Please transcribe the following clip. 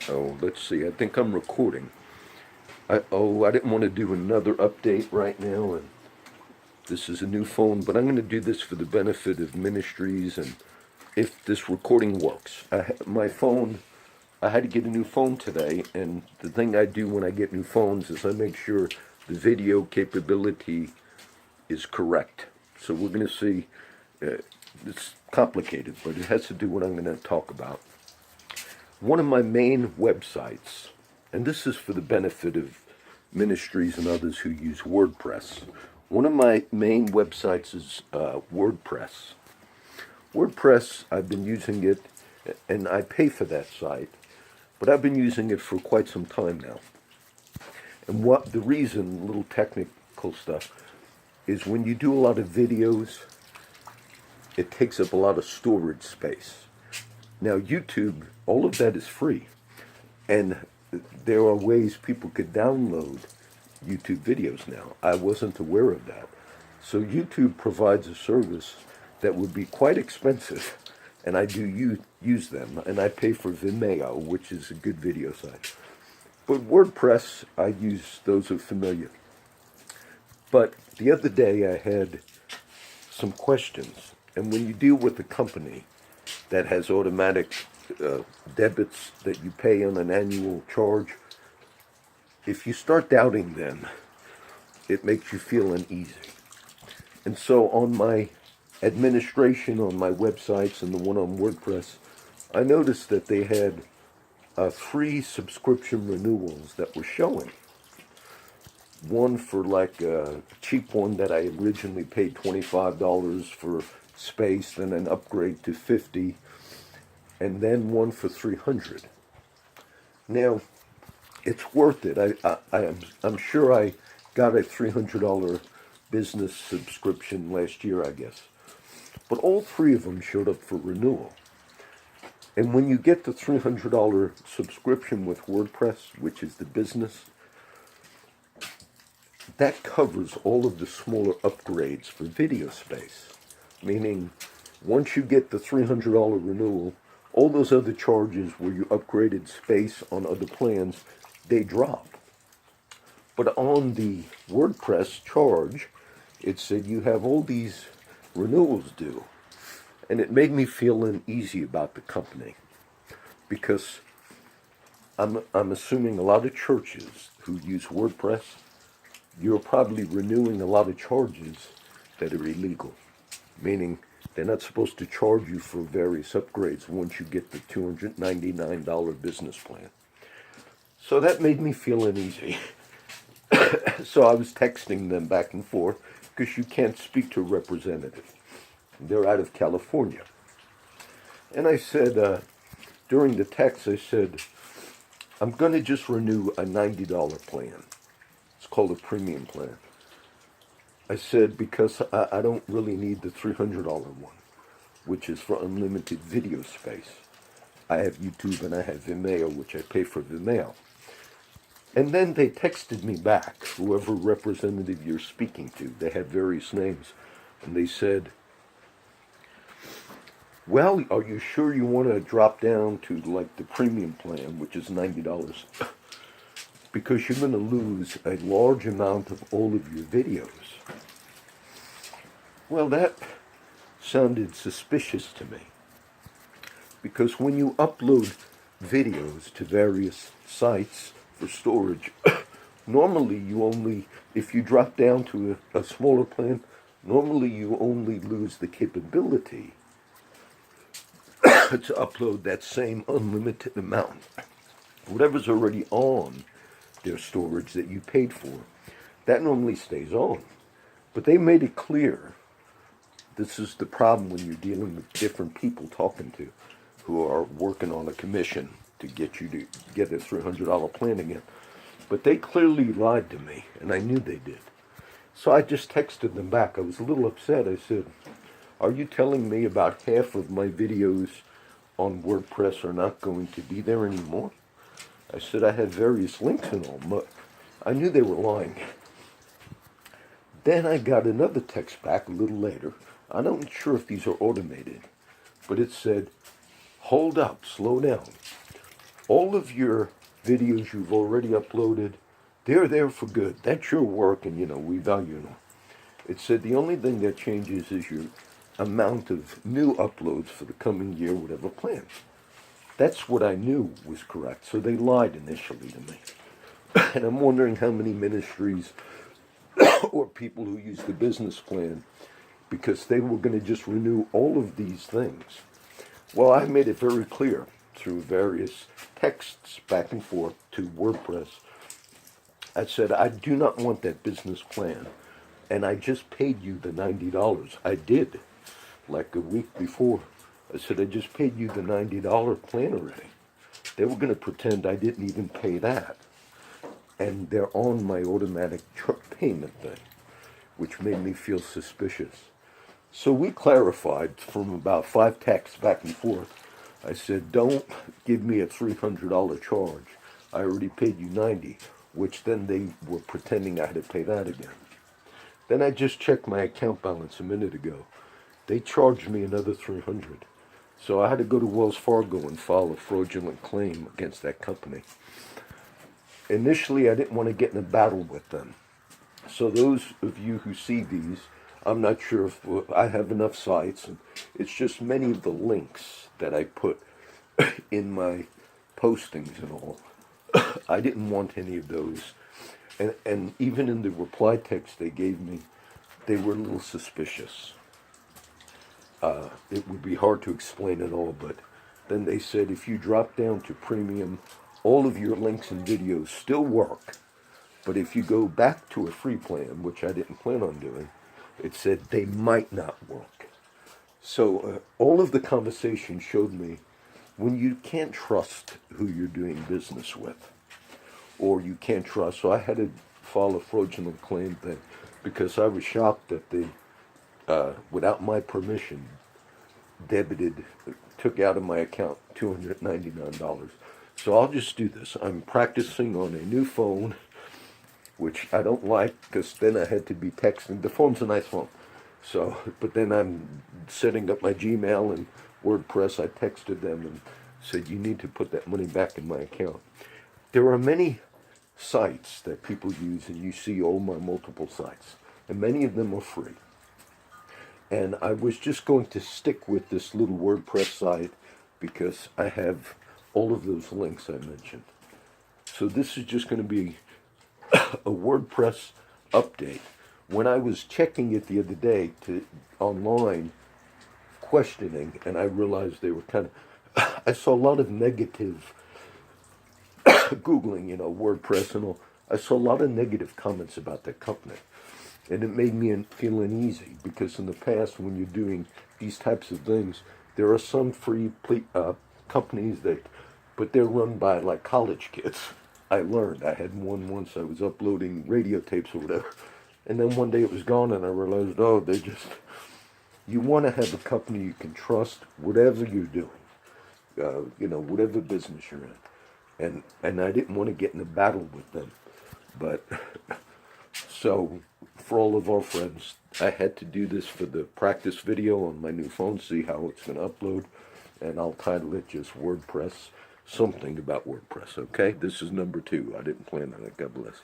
Oh, let's see. I think I'm recording. I didn't want to do another update right now, and this is a new phone, but I'm going to do this for the benefit of ministries and if this recording works. My phone, I had to get a new phone today, and the thing I do when I get new phones is I make sure the video capability is correct. So we're going to see. It's complicated, but it has to do what I'm going to talk about. One of my main websites, and this is for the benefit of ministries and others who use WordPress. One of my main websites is WordPress. WordPress, I've been using it, and I pay for that site, but I've been using it for quite some time now. And what the reason, little technical stuff, is when you do a lot of videos, it takes up a lot of storage space. Now, YouTube, all of that is free. And there are ways people could download YouTube videos now. I wasn't aware of that. So YouTube provides a service that would be quite expensive, and I do use them. And I pay for Vimeo, which is a good video site. But WordPress, I use those are familiar. But the other day I had some questions. And when you deal with a company that has automatic debits that you pay on an annual charge, if you start doubting them, it makes you feel uneasy. And so on my administration on my websites and the one on WordPress, I noticed that they had 3 subscription renewals that were showing. One for like a cheap one that I originally paid $25 for space, then an upgrade to $50, and then one for $300. Now, it's worth it. I'm sure I got a $300 business subscription last year, I guess. But all 3 of them showed up for renewal. And when you get the $300 subscription with WordPress, which is the business, that covers all of the smaller upgrades for video space. Meaning, once you get the $300 renewal, all those other charges where you upgraded space on other plans, they drop. But on the WordPress charge, it said you have all these renewals due. And it made me feel uneasy about the company. Because I'm assuming a lot of churches who use WordPress, you're probably renewing a lot of charges that are illegal. Meaning they're not supposed to charge you for various upgrades once you get the $299 business plan. So that made me feel uneasy. So I was texting them back and forth because you can't speak to a representative. They're out of California. And I said, during the text, I said, I'm going to just renew a $90 plan. It's called a premium plan. I said, because I don't really need the $300 one, which is for unlimited video space. I have YouTube and I have Vimeo, which I pay for Vimeo. And then they texted me back, whoever representative you're speaking to. They had various names. And they said, well, are you sure you want to drop down to like the premium plan, which is $90? Because you're going to lose a large amount of all of your videos. Well, that sounded suspicious to me. Because when you upload videos to various sites for storage, normally you only, if you drop down to a smaller plan, normally you only lose the capability to upload that same unlimited amount. Whatever's already on their storage that you paid for, that normally stays on. But they made it clear, this is the problem when you're dealing with different people talking to who are working on a commission to get you to get a $300 plan again. But they clearly lied to me, and I knew they did. So I just texted them back. I was a little upset. I said, are you telling me about half of my videos on WordPress are not going to be there anymore? I said I had various links and all, but I knew they were lying. Then I got another text back a little later. I'm not sure if these are automated, but it said, hold up, slow down. all of your videos you've already uploaded, they're there for good. That's your work, and we value them. It said the only thing that changes is your amount of new uploads for the coming year, whatever plan. That's what I knew was correct. So they lied initially to me. And I'm wondering how many ministries or people who use the business plan, because they were going to just renew all of these things. Well, I made it very clear through various texts back and forth to WordPress. I said, I do not want that business plan. And I just paid you the $90. I did, like a week before. I said, I just paid you the $90 plan already. They were going to pretend I didn't even pay that. And they're on my automatic payment thing, which made me feel suspicious. So we clarified from about 5 texts back and forth. I said, don't give me a $300 charge. I already paid you $90, which then they were pretending I had to pay that again. Then I just checked my account balance a minute ago. They charged me another $300. So I had to go to Wells Fargo and file a fraudulent claim against that company. Initially, I didn't want to get in a battle with them. So those of you who see these, I'm not sure if I have enough sites. And it's just many of the links that I put in my postings and all. I didn't want any of those. And even in the reply text they gave me, they were a little suspicious. It would be hard to explain it all, but then they said if you drop down to premium, all of your links and videos still work. But if you go back to a free plan, which I didn't plan on doing, it said they might not work. So all of the conversation showed me when you can't trust who you're doing business with, or you can't trust. So I had to file a fraudulent claim thing because I was shocked that they, without my permission, took out of my account $299. So I'll just do this. I'm practicing on a new phone, which I don't like because then I had to be texting. The phone's a nice phone. So, but then I'm setting up my Gmail and WordPress. I texted them and said, you need to put that money back in my account. There are many sites that people use, and you see all my multiple sites, and many of them are free. And I was just going to stick with this little WordPress site because I have all of those links I mentioned. So this is just going to be a WordPress update. When I was checking it the other day online, questioning, and I realized they were I saw a lot of negative Googling, WordPress and all. I saw a lot of negative comments about that company. And it made me feel uneasy because in the past, when you're doing these types of things, there are some free companies but they're run by like college kids. I learned. I had one once. I was uploading radio tapes or whatever. And then one day it was gone and I realized, you want to have a company you can trust, whatever you're doing, whatever business you're in. And I didn't want to get in a battle with them. But so for all of our friends, I had to do this for the practice video on my new phone, see how it's going to upload. And I'll title it just WordPress, something about WordPress, okay? This is number 2. I didn't plan on it. God bless.